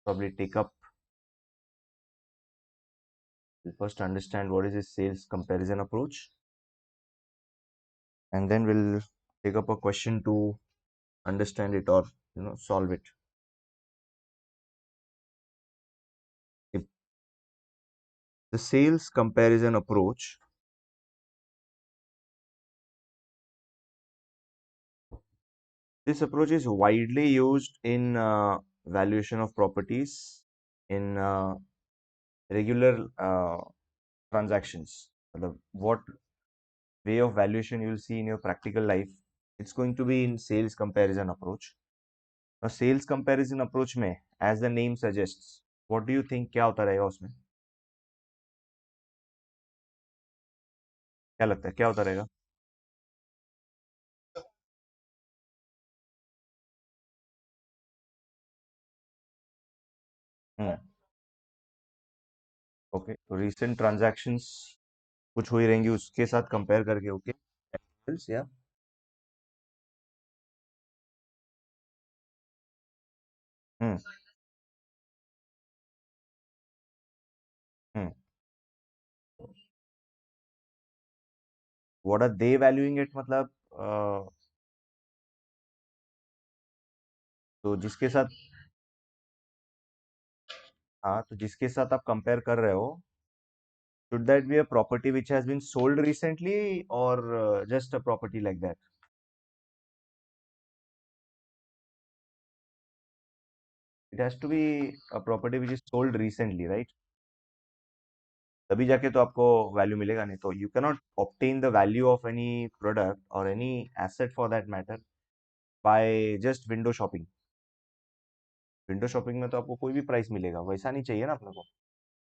probably take up, we'll first understand what is a sales comparison approach, and then we'll take up a question to understand it or solve it. If the sales comparison approach, this approach is widely used in valuation of properties in regular transactions. What way of valuation you will see in your practical life, it's going to be in sales comparison approach. Now sales comparison approach में, as the name suggests, what do you think क्या होता रहेगा उसमें? क्या लगता है क्या होता रहेगा? हम्म, ओके, तो recent transactions कुछ हुई रहेंगी उसके साथ कंपेयर करके, ओके, या hmm hmm what are they valuing it, मतलब तो जिसके साथ, हाँ, तो जिसके साथ आप कंपेयर कर रहे हो, should that be a property which has been sold recently or just a property like that? It has to be a property which is sold recently, right? तभी जाके तो आपको वैल्यू मिलेगा, नहीं तो you cannot obtain the value of any product और any asset for that matter by just window shopping. Window shopping में तो आपको कोई भी प्राइस मिलेगा, वैसा नहीं चाहिए ना अपने को.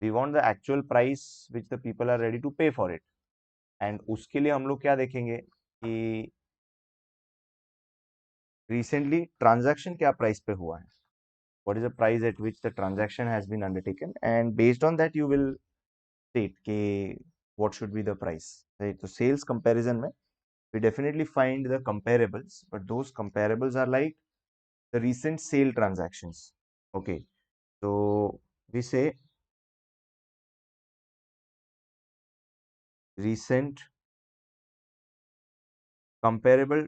We want the actual price which the people are ready to pay for it. And उसके लिए हम लोग क्या देखेंगे कि रिसेंटली ट्रांजैक्शन क्या प्राइस पे हुआ है, what is the price at which the transaction has been undertaken, and based on that you will state कि what should be the price, right? So sales comparison में we definitely find the comparables, but those comparables are like the recent sale transactions. Okay, so we say recent comparable.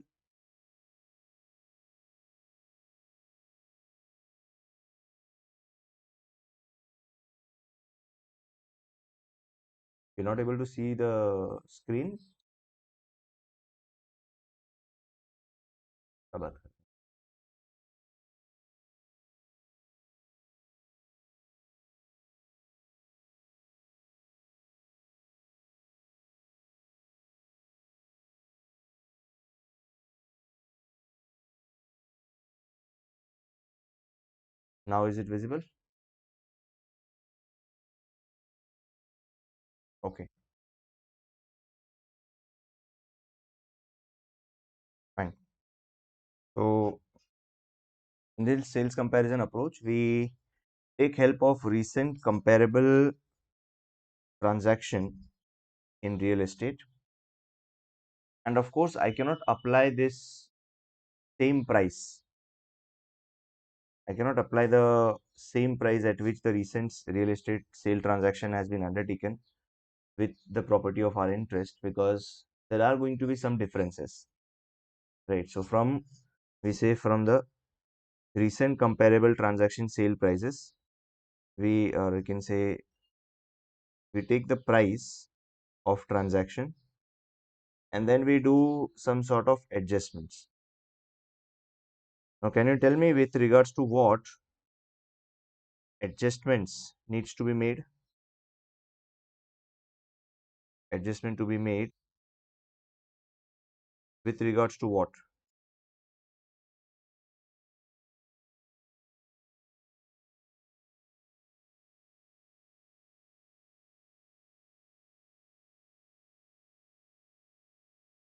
You're not able to see the screen. क्या बात कर. Now is it visible? Okay, fine. So in this sales comparison approach we take help of recent comparable transaction in real estate, and of course I cannot apply this same price. I cannot apply the same price at which the recent real estate sale transaction has been undertaken with the property of our interest, because there are going to be some differences, right? So from, we say, from the recent comparable transaction sale prices, we, or we can say, we take the price of transaction and then we do some sort of adjustments. Now can you tell me with regards to what adjustments needs to be made? Adjustment to be made with regards to what?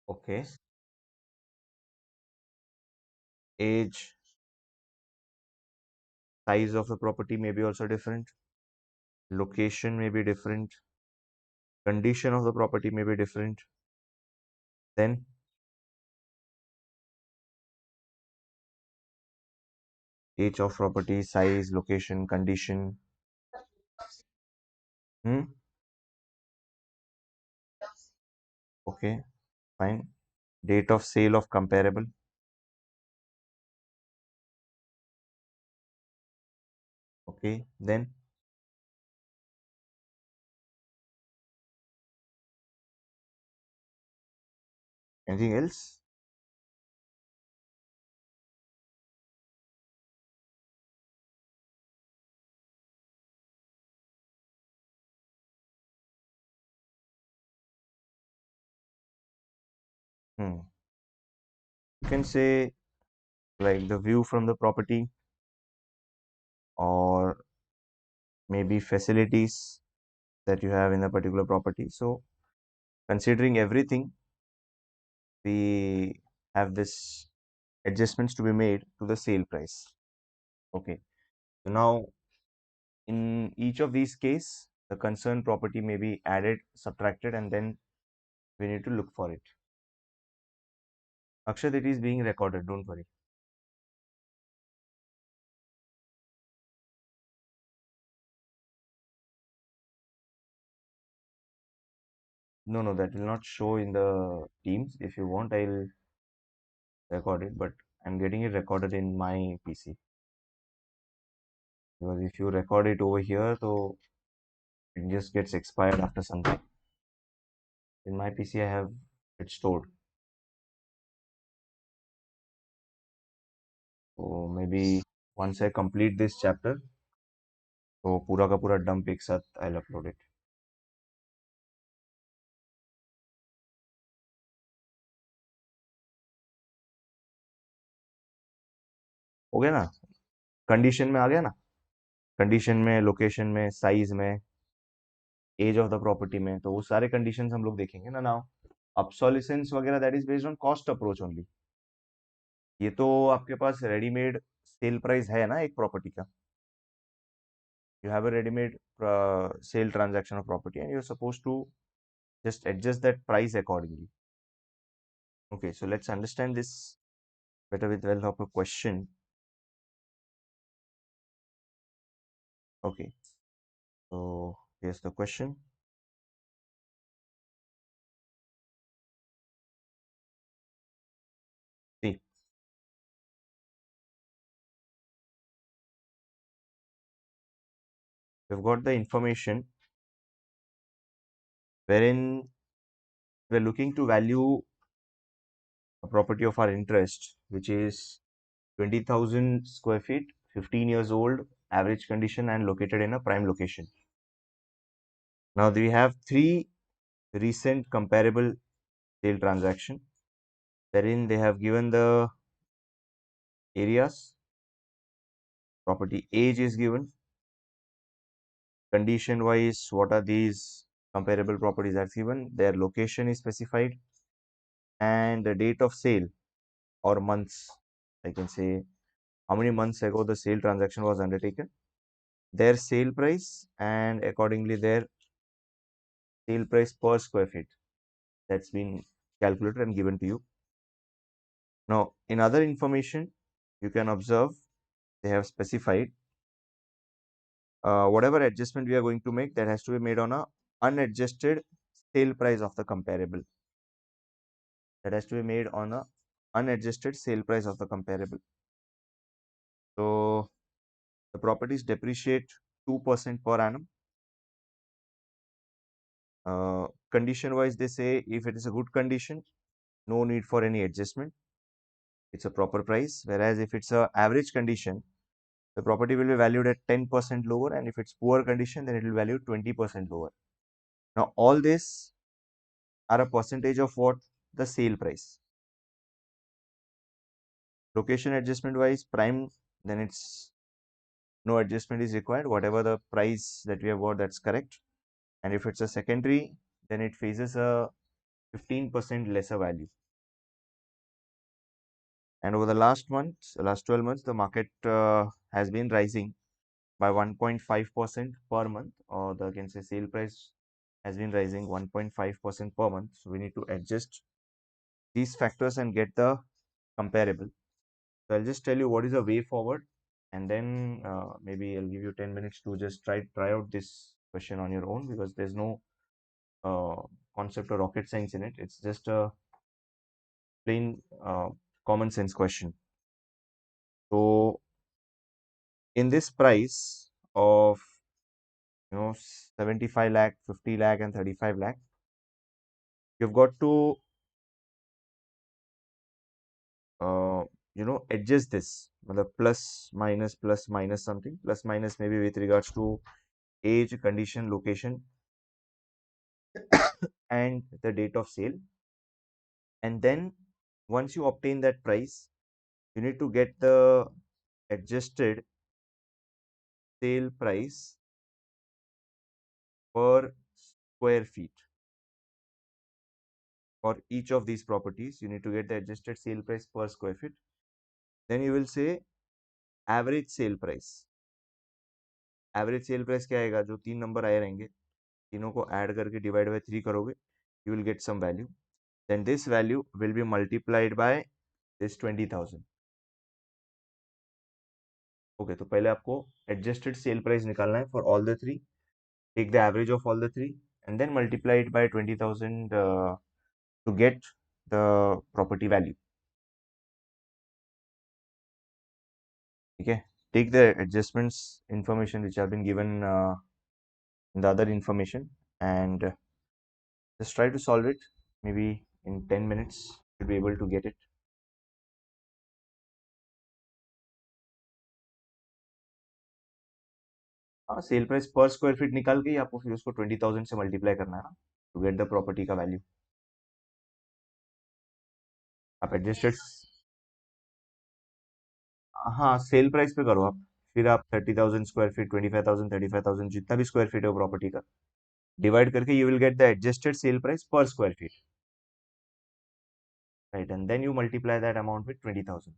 Okay, age, size of the property may be also different, location may be different, condition of the property may be different, then, age of property, size, location, condition. Hmm? Okay, fine. Date of sale of comparable. Okay, then anything else? Hmm. You can say like the view from the property or maybe facilities that you have in a particular property. So considering everything, we have this adjustments to be made to the sale price. Okay. So now in each of these case, the concerned property may be added, subtracted, and then we need to look for it. Akshat, it is being recorded, don't worry. No, no, that will not show in the Teams. If you want, I'll record it, but I'm getting it recorded in my PC. Because if you record it over here, so it just gets expired after some time. In my PC, I have it stored. So maybe once I complete this chapter, तो पूरा का पूरा dump एक साथ I'll upload it. हो गया ना? Condition में आ गया ना? कंडीशन में, लोकेशन में, साइज में, एज ऑफ द प्रॉपर्टी में, तो वो सारे कंडीशंस हम लोग देखेंगे ना नाउ. ऑब्सोलिसेंस वगैरह that is based on cost approach only. ये तो आपके पास रेडीमेड सेल प्राइस है ना एक प्रॉपर्टी का. You have a ready-made sale transaction of property and you're supposed to just adjust that price accordingly. Okay, so let's understand this better with the help of a question. Okay, so here's the question. See, we've got the information wherein we're looking to value a property of our interest, which is 20,000 square feet, 15 years old, average condition, and located in a prime location. Now we have three recent comparable sale transaction wherein they have given the areas, property age is given, condition wise what are these comparable properties that's given, their location is specified, and the date of sale or months, I can say how many months ago the sale transaction was undertaken, their sale price, and accordingly their sale price per square feet that's been calculated and given to you. Now in other information you can observe they have specified whatever adjustment we are going to make, that has to be made on a unadjusted sale price of the comparable. That has to be made on a unadjusted sale price of the comparable. So the properties depreciate 2% per annum. Condition wise, they say if it is a good condition, no need for any adjustment. It's a proper price. Whereas if it's a average condition, the property will be valued at 10% lower, and if it's poor condition, then it will value 20% lower. Now all this are a percentage of what? The sale price. Location adjustment wise, prime, then it's no adjustment is required. Whatever the price that we have got, that's correct. And if it's a secondary, then it faces a 15% lesser value. And over the last 12 months, the market has been rising by 1.5% per month, or the can say sale price has been rising 1.5% per month. So we need to adjust these factors and get the comparable. So I'll just tell you what is the way forward. and then maybe I'll give you 10 minutes to just try out this question on your own, because there's no uh, concept or rocket science in it. It's just a plain common sense question. So in this price of 75 lakh, 50 lakh, and 35 lakh, you've got to uh, adjust this, plus minus something, plus minus maybe with regards to age, condition, location, and the date of sale. And then once you obtain that price, you need to get the adjusted sale price per square feet for each of these properties. You need to get the adjusted sale price per square feet. Then you will say average sale price. Average sale price क्या आएगा? जो तीन number आए रहेंगे, तीनों को add करके divide by 3 करोगे, you will get some value. Then this value will be multiplied by this 20,000. Okay, तो पहले आपको एडजस्टेड सेल प्राइस निकालना है for all the three. Take the average of all the three and then multiply it by 20,000 to get the property value. ठीक है, take the adjustments information which have been given in the other information, and just try to solve it. Maybe in 10 minutes you'll be able to get it. हाँ, cell price per square feet निकाल के ही आपको फिर उसको 20,000 से multiply करना है ना, टू गेट द प्रॉपर्टी का वैल्यू. आप एडजस्टेड, हाँ, सेल प्राइस पे करो आप. फिर आप 30,000 स्क्वायर फीट, 25,000, 35,000, जितना भी स्क्वायर फीट है प्रॉपर्टी का, डिवाइड करके you will get the adjusted sale price per square feet, right? And then you multiply that amount with 20,000.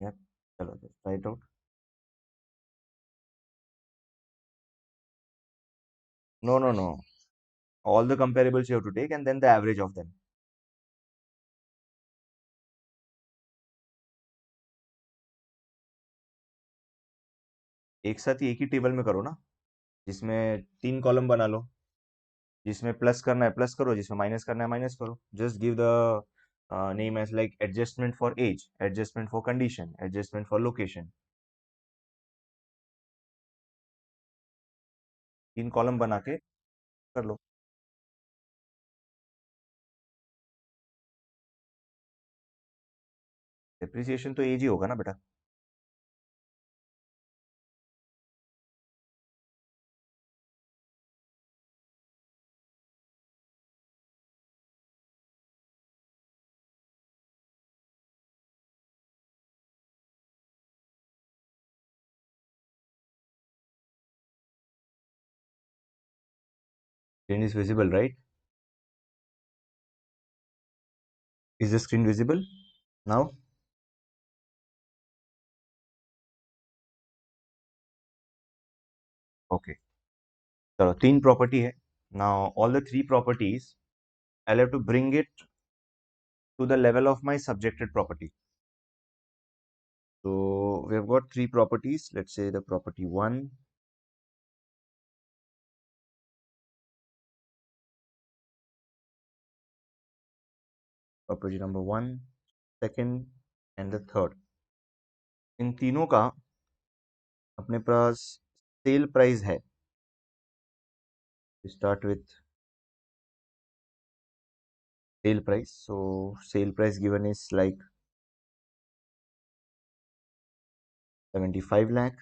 Yep. चलो, try it out. No no no, all the comparables you have to take and then the average of them. एक साथ ही एक ही table में करो ना, जिसमें 3 column बना लो. जिसमें प्लस करना है प्लस करो, जिसमें माइनस करना है माइनस करो. Just give the name age like adjustment for age, adjustment for condition, adjustment for location. 3 column बना के कर लो. डेप्रिसिएशन तो एज ही होगा ना बेटा. Screen is visible, right? Is the screen visible now? Okay. चलो, 3 प्रॉपर्टी है. Now all the 3 properties I have to bring it to the level of my subjected property. So we have got 3 properties. Let's say the property 1, property number 1, second and the third. इन तीनों का अपने पास sale price है. Start with sale price. So sale price given is like 75 lakh,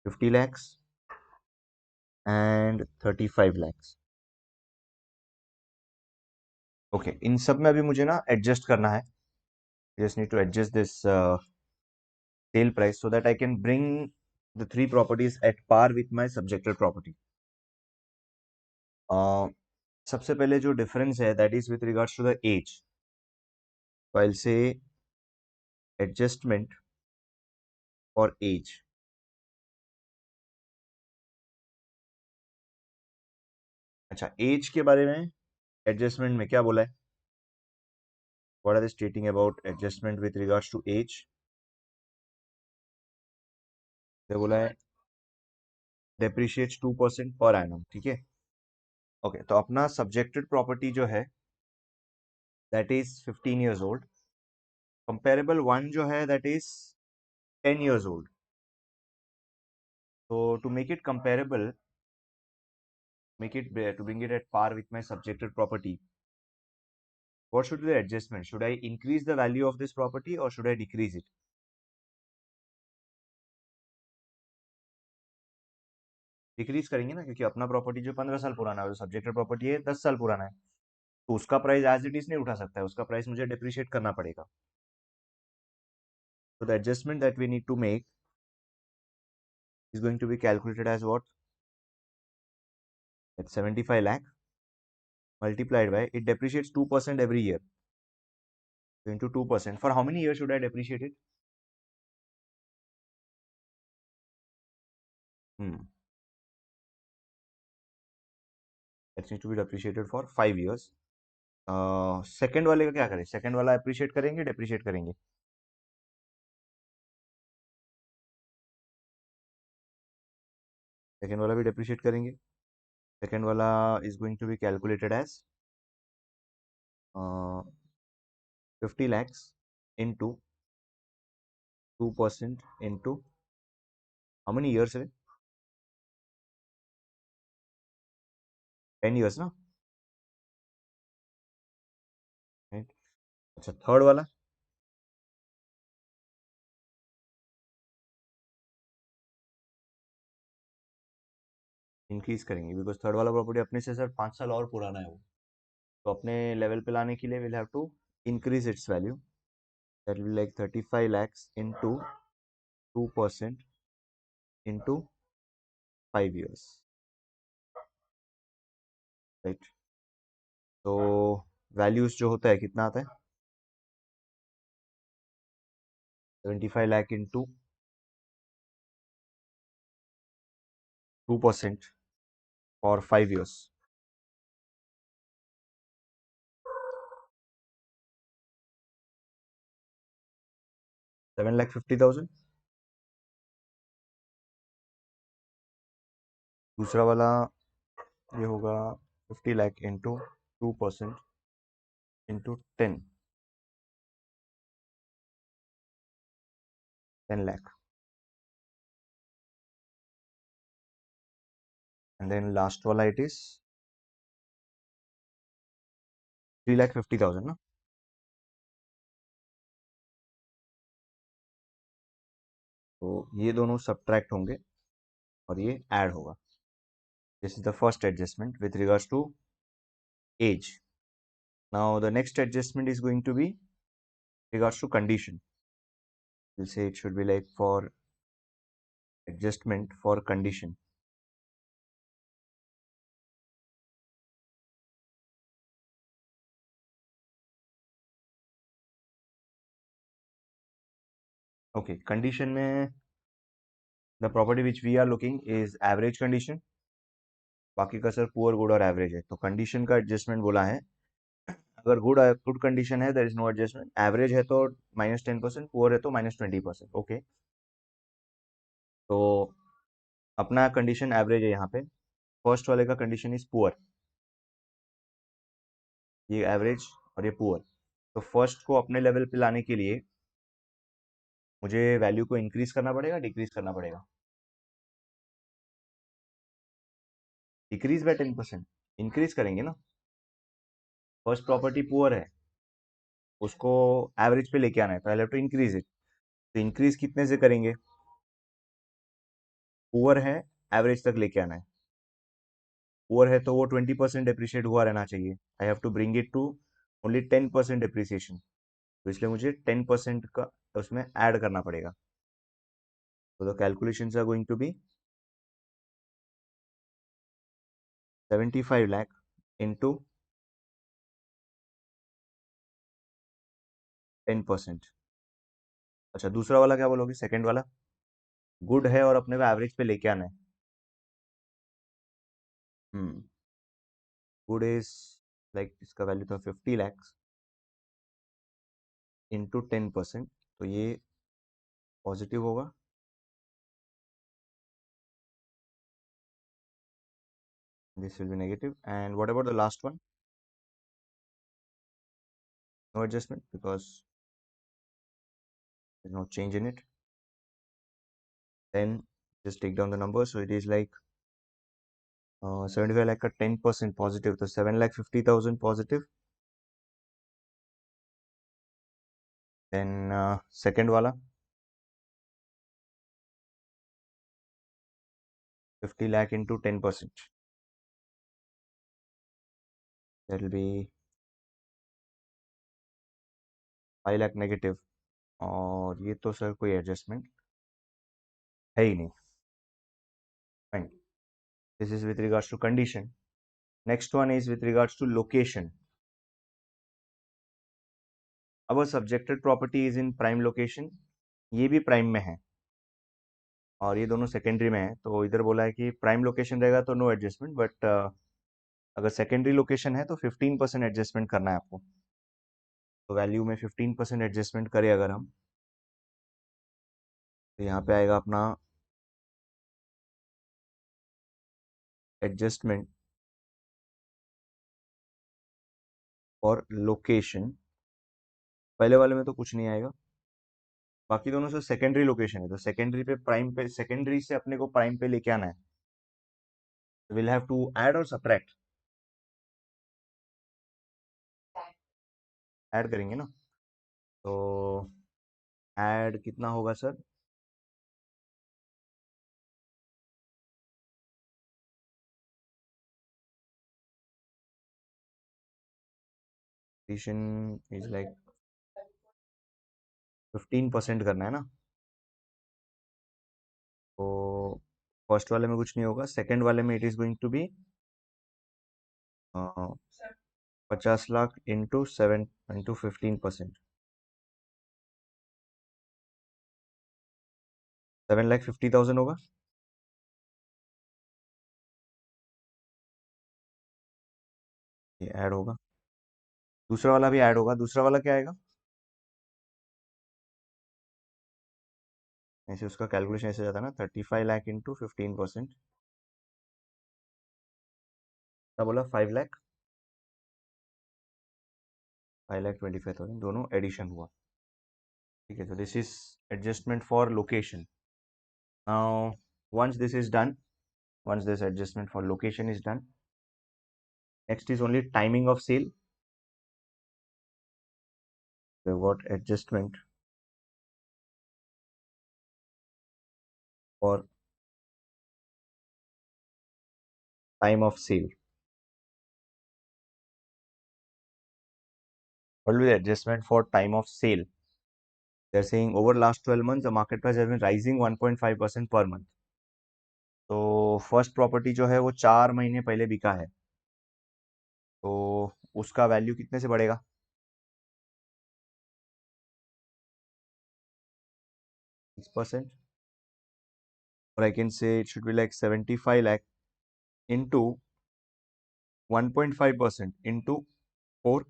50 lakhs and 35 lakhs. Okay, इन सब में अभी मुझे ना एडजस्ट करना है. Just need to adjust this sale price so that I can bring the 3 properties at par with my subjected property. सबसे पहले जो डिफरेंस है that is with regards to the age. so I'll say adjustment for age. अच्छा, age के बारे में adjustment में क्या बोला है? What are they stating about adjustment with regards to age? they बोला है depreciates 2% per annum. ठीक है. ओके, तो अपना सब्जेक्टेड प्रॉपर्टी जो है that is 15 years old. Comparable one जो है that is 10 years old. So to make it comparable, to bring it at par with my subjected property, what should be the adjustment? Should I increase the value of this property or should I decrease it? Decrease करेंगे ना, क्योंकि अपना property जो 15 साल पुराना है, जो subjected property है 10 साल पुराना है, तो उसका प्राइस एज इट इज नहीं उठा सकता है, उसका प्राइस मुझे डिप्रिशिएट करना पड़ेगा. So the adjustment that we need to make is going to be calculated as what? At 75 lakh multiplied by, it depreciates 2% every year. So into 2%. For how many years should I depreciate it? That needs to be depreciated for 5 years. Second वाले का क्या करें? Second वाला appreciate करेंगे, depreciate करेंगे? Second वाला भी depreciate करेंगे. सेकंड वाला is going to be calculated as 50 lakhs into 2% into how many years है? 10 years ना. Right? अच्छा, थर्ड वाला इंक्रीज करेंगे, बिकॉज थर्ड वाला प्रॉपर्टी अपने से सर 5 साल और पुराना है वो, तो अपने लेवल पे लाने के लिए will have to increase its value. That will like 35 lakhs into 2% into 5 years. Right. तो वैल्यूज जो होता है कितना आता है? 75 lakh into 2% for 5 years. 7,50,000. दूसरा वाला ये होगा 50 lakh into 2% into 10 lakh. And then last वाला it is 3,50,000 ना. तो ये दोनों सब्ट्रैक्ट होंगे और ये ऐड होगा. This is the first adjustment with regards to age. Now the next adjustment is going to be regards to condition. We'll say it should be like for adjustment for condition. Okay, condition में the property which we are looking is average condition. बाकी का sir poor, good और average है. तो condition का adjustment बोला है. अगर गुड कंडीशन है there is no adjustment. Average है तो -10%, पुअर है तो -20%. ओके, तो अपना कंडीशन एवरेज है यहाँ पे. फर्स्ट वाले का कंडीशन इज पुअर. ये एवरेज और ये पुअर. तो फर्स्ट को अपने लेवल पे लाने के लिए मुझे वैल्यू को इंक्रीज करना पड़ेगा, डिक्रीज करना पड़ेगा? Decrease by 10%. इंक्रीज करेंगे ना. फर्स्ट प्रॉपर्टी पुअर है, उसको एवरेज पे लेके आना है, तो I have to increase it. तो इंक्रीज कितने से करेंगे? पुअर है, एवरेज तक लेके आना है. पुअर है तो वो 20% डिप्रिशिएट हुआ रहना चाहिए. I have to bring it to only 10% depreciation. तो इसलिए मुझे 10% का उसमें ऐड करना पड़ेगा. तो the calculations are going to be 75 lakh into 10%. अच्छा, दूसरा वाला क्या बोलोगे? सेकंड वाला गुड है और अपने को एवरेज पे लेके आना है. गुड इज लाइक इसका वैल्यू था 50 lakhs. इंटू 10%, तो ये पॉजिटिव होगा। This will be negative. And what about the last one? No adjustment because there's no change in it. Then just take down the number. So it is like 75 lakh का 10% positive, तो 7,50,000 positive. Then second वाला 50 lakh into 10%. That will be 5 lakh negative. और ये तो sir कोई adjustment है ही नहीं. Fine. This is with regards to condition. Next one is with regards to location. Our subjected property is in prime location. ये भी prime में है और ये दोनों सेकेंडरी में है, तो इधर बोला है कि प्राइम लोकेशन रहेगा तो नो एडजस्टमेंट, बट अगर सेकेंडरी लोकेशन है तो 15% एडजस्टमेंट करना है आपको. तो वैल्यू में 15% एडजस्टमेंट करें अगर हम, तो यहाँ पे आएगा अपना एडजस्टमेंट और लोकेशन. पहले वाले में तो कुछ नहीं आएगा, बाकी दोनों से सेकेंडरी लोकेशन है, तो सेकेंडरी पे प्राइम पे, सेकेंडरी से अपने को प्राइम पे लेके आना है. विल हैव टू ऐड और सब्ट्रैक्ट. ऐड करेंगे ना, तो ऐड कितना होगा सर? एडिशन इज लाइक 15% करना है ना, तो फर्स्ट वाले में कुछ नहीं होगा. सेकंड वाले में it is going to be 50 lakh into 7 into 15%, 7,50,000 होगा. ये ऐड होगा, दूसरा वाला भी ऐड होगा. दूसरा वाला क्या आएगा? ऐसे उसका कैलकुलेशन ऐसे जाता है ना, 35 लाख इंटू 15%. क्या बोला? 5 लाख, 5,25,000 दोनों एडिशन हुआ. ठीक है, तो this is adjustment for location. Now once this is done, once this adjustment for location is done, next is only timing of sale. We've got adjustment for time of sale. What will be the adjustment for time of sale? They're saying over last 12 months, the market price has been rising 1.5% per month. तो first property जो है वो 4 महीने पहले बिका है, तो उसका वैल्यू कितने से बढ़ेगा? 6%. और I can say it should be like 75 lakh into 1.5% into 4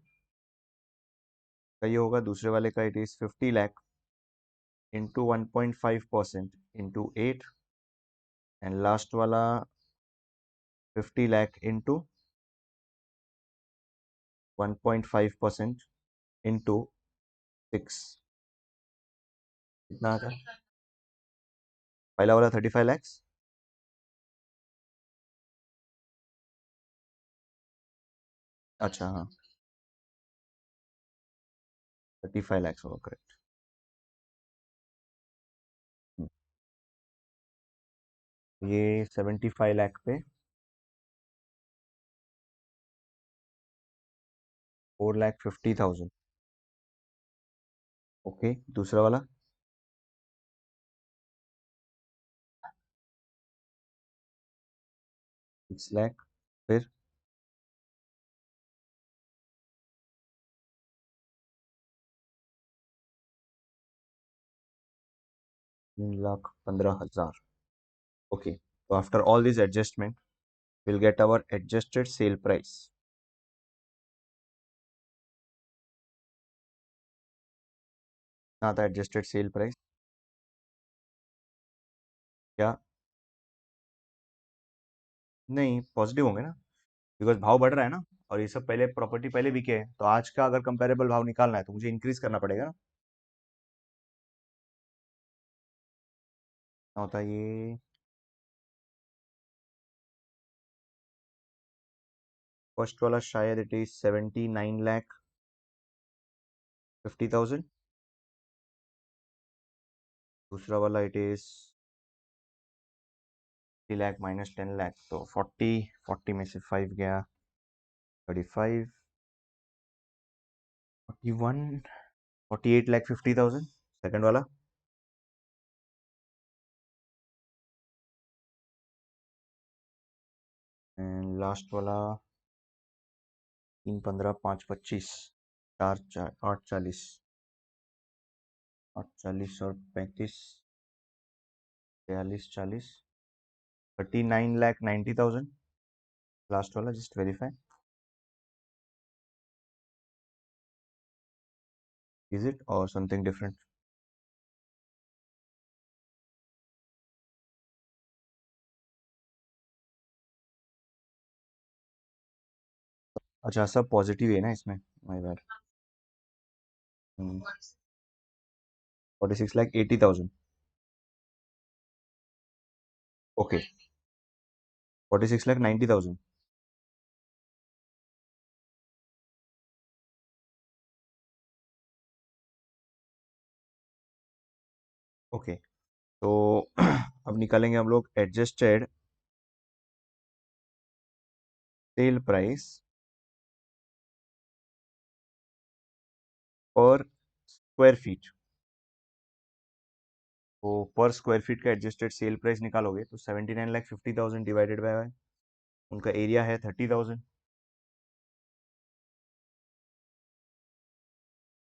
का ये होगा. दूसरे वाले का it is 50 lakh into 1.5% into 8, and last वाला 50 लाख इंटू 1.5% इंटू 6. कितना आता है? पहला वाला 35 लाख. अच्छा हाँ, 35 लाख होगा, करेक्ट. ये 75 लाख पे 4,50,000. ओके, दूसरा वाला 6 लाख, फिर 3,15,000. Okay, so after all this adjustment, we'll get our adjusted sale price. आता एडजस्टेड सेल प्राइस क्या? नहीं, पॉजिटिव होंगे ना, बिकॉज भाव बढ़ रहा है ना, और ये सब पहले प्रॉपर्टी पहले बिके है, तो आज का अगर कंपेरेबल भाव निकालना है तो मुझे इंक्रीज करना पड़ेगा ना। क्या होता है ये? फर्स्ट वाला शायद इट इज 79,50,000। दूसरा वाला it is 3 lakh minus 10 lakh, तो 40 में से 5 गया, 35, 41, 48,50,000 सेकंड वाला। एंड लास्ट वाला 3, 15, 5, 25, 8, 40, 8, 40 और 35, 42, 40, 39,90,000 लास्ट वाला, जस्ट वेरीफाई। इज इट और समथिंग डिफरेंट? अच्छा, सब पॉजिटिव है ना इसमें? My bad. 46,80,000। ओके, 46,90,000। ओके, तो अब निकालेंगे हम लोग adjusted sale price per square feet. तो पर स्क्वायर फीट का एडजस्टेड सेल प्राइस निकालोगे तो 79,50,000 डिवाइडेड बाय, उनका एरिया है 30,000,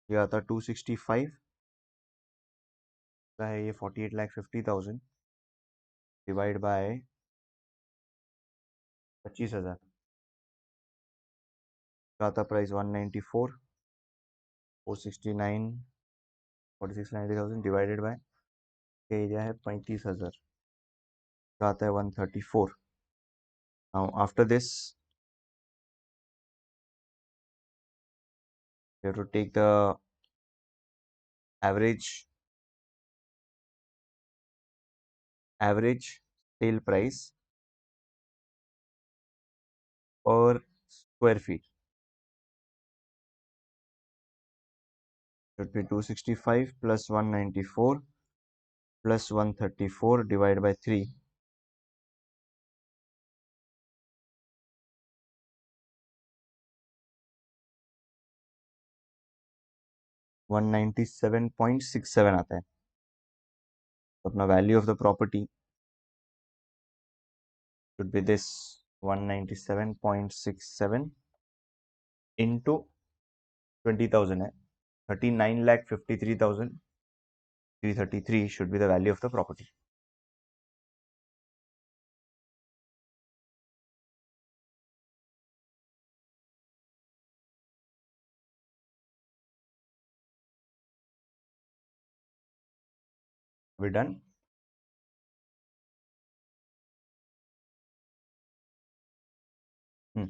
ये आता 265 का है, ये 48,50,000 डिवाइड बाय 25,000 का आता प्राइस 194, 469, 46,90,000 डिवाइडेड बाय, एरिया है 35,000 का आता है 134। Now after this you have to take the average sale price per square feet, should be 265 plus 194 plus 134 divided by 3, 197.67 आता है। तो अपना value of the property should be this 197.67 into 20,000 है, 39,53,333 should be the value of the property. We done? Hmm.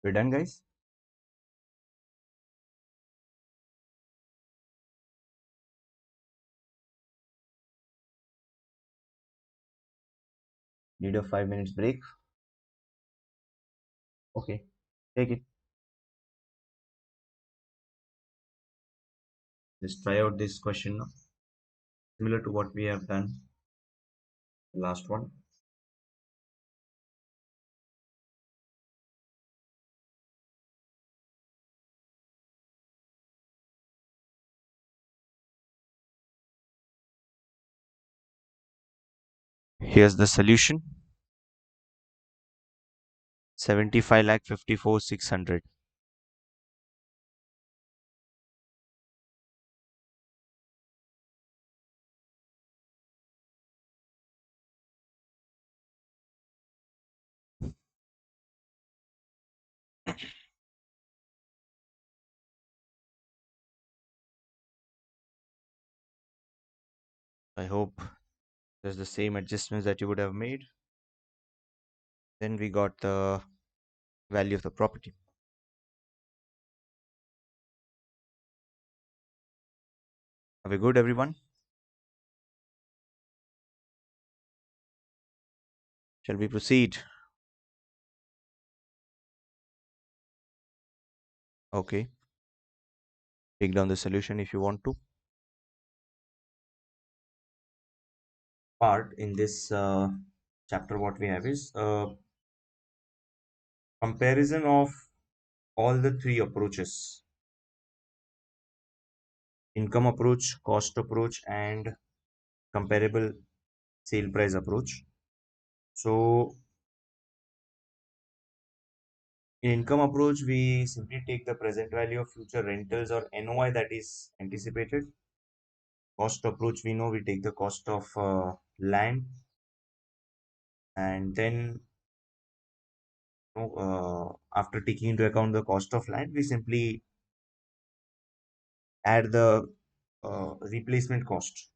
We're done, guys. Need a 5 minutes break? Okay, take it. Let's try out this question now. Similar to what we have done the last one. Here's the solution. 75 lakh 54 600. I hope there's the same adjustments that you would have made. Then we got the value of the property. Are we good, everyone? Shall we proceed? Okay. Take down the solution if you want to. Part in this chapter, what we have is comparison of all the three approaches: income approach, cost approach, and comparable sale price approach. So, in income approach, we simply take the present value of future rentals or NOI that is anticipated. Cost approach, we know we take the cost of land, and then after taking into account the cost of land, we simply add the replacement cost.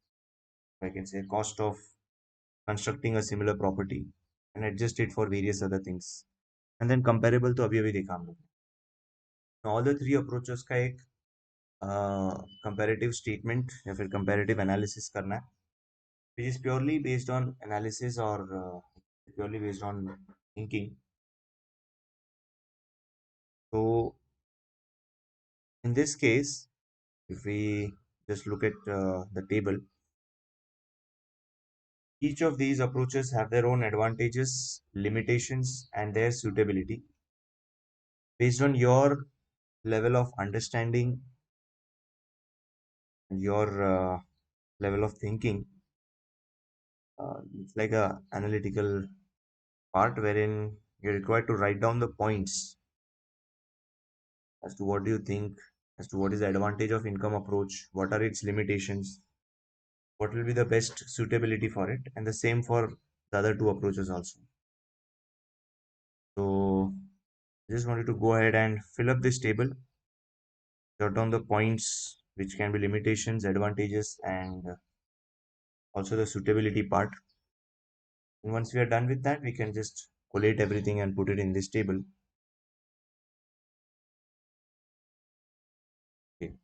I can say cost of constructing a similar property and adjust it for various other things. And then comparable तो अभी अभी देखा हम लोग ने. All the three approaches का एक comparative statement या फिर comparative analysis करना है, which is purely based on analysis or purely based on thinking. So in this case, if we just look at the table, each of these approaches have their own advantages, limitations, and their suitability. Based on your level of understanding and your level of thinking, it's like a analytical part wherein you're required to write down the points as to what do you think, as to what is the advantage of income approach, what are its limitations, what will be the best suitability for it, and the same for the other two approaches also. So I just wanted to go ahead and fill up this table, jot down the points which can be limitations, advantages, and also the suitability part. And once we are done with that, we can just collate everything and put it in this table. Okay.